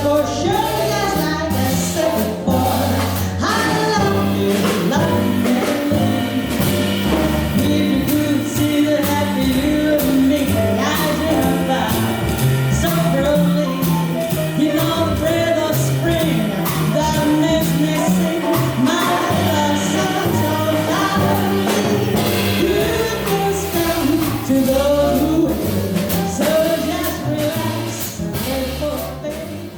for sure, just like I said before. I love you, love you. If you could see the happy you and me rising about so early, you know the breath of spring that makes me sing. My love song so loudly. Good things come to those who wait, so just relax and wait for fate.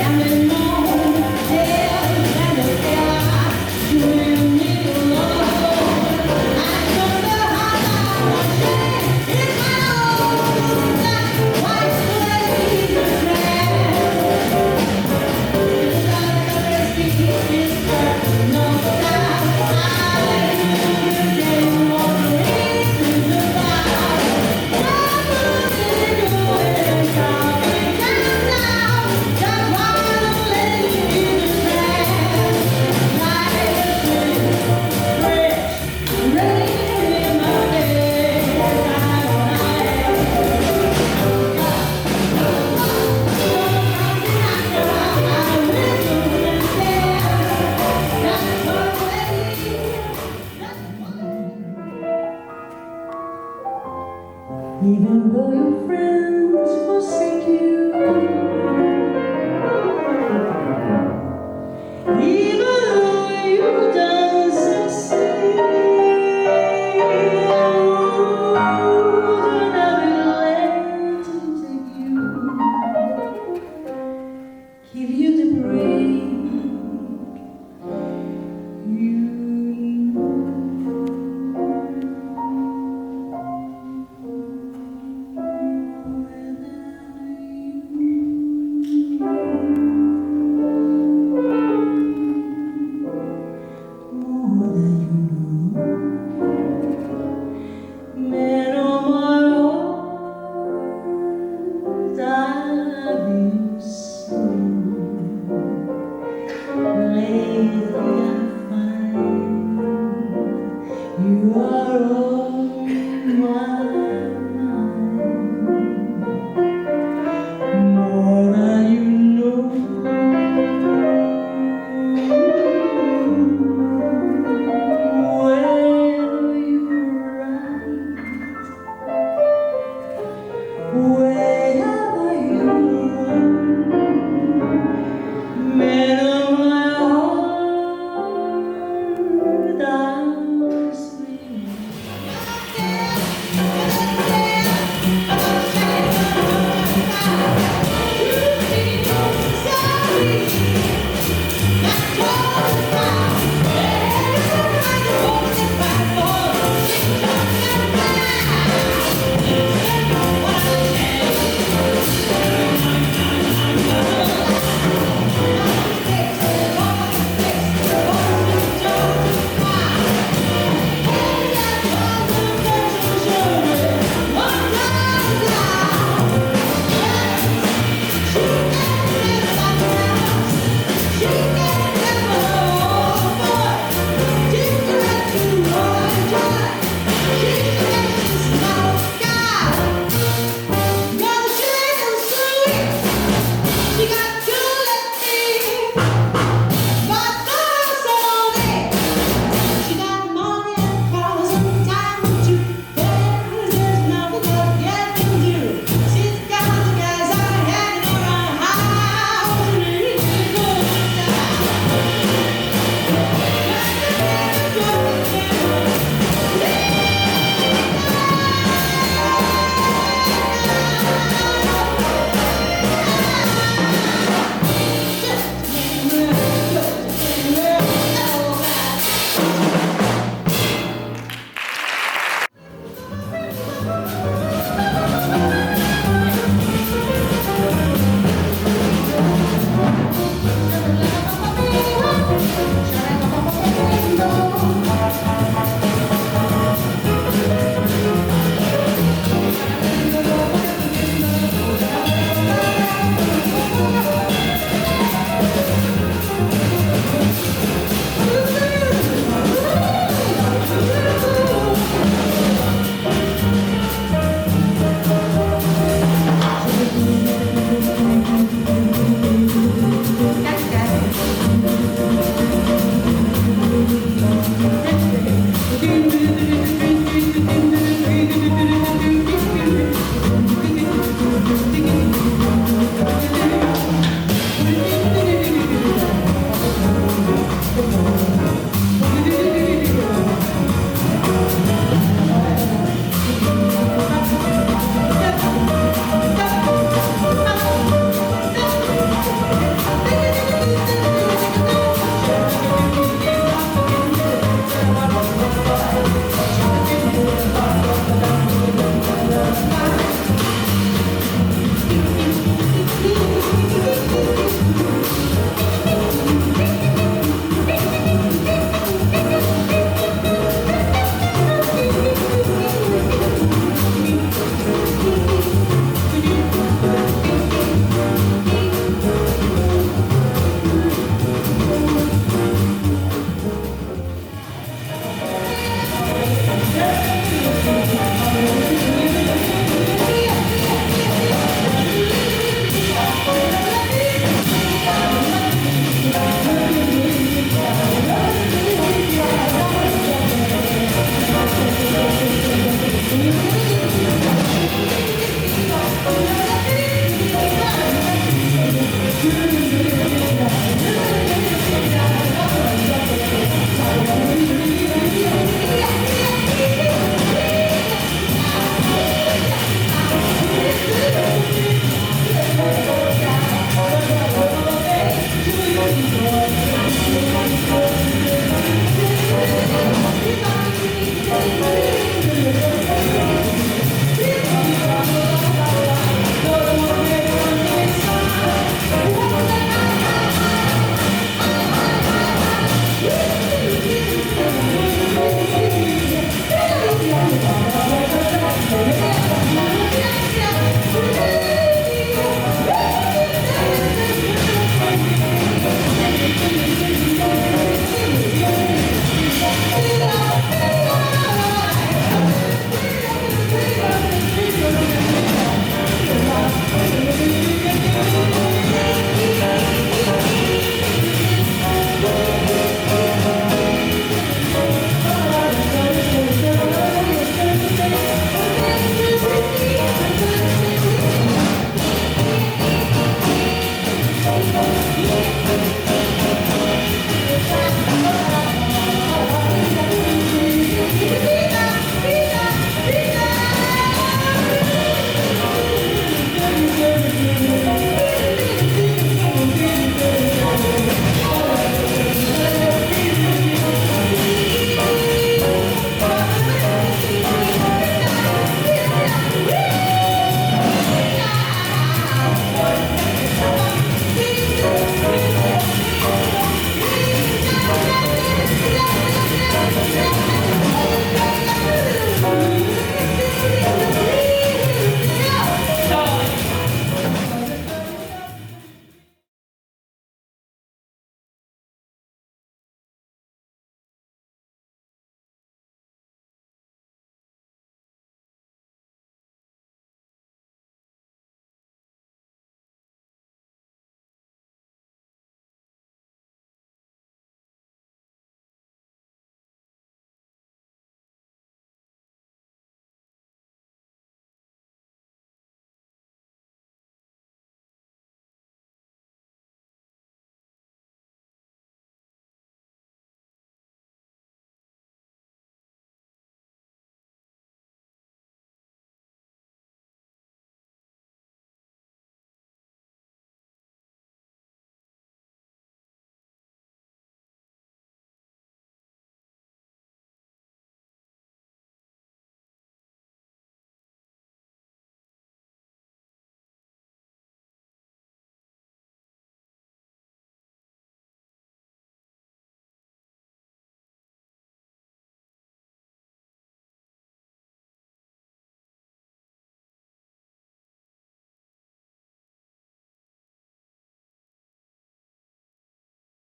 And the moon, yeah, and the sky, you will need alone. I don't know how long I'll stay in my own black, white suede dress. It's not gonna be this girl, no doubt. I didn't want to reason about. Trouble is going coming down now. That's why I'm letting you dress. Like a spring fresh rain in my bed. Even though your friends forsake you, even though you don't succeed, you'll never let to take you, give you the break you more than you know. Man, oh my heart, I love you so. Lay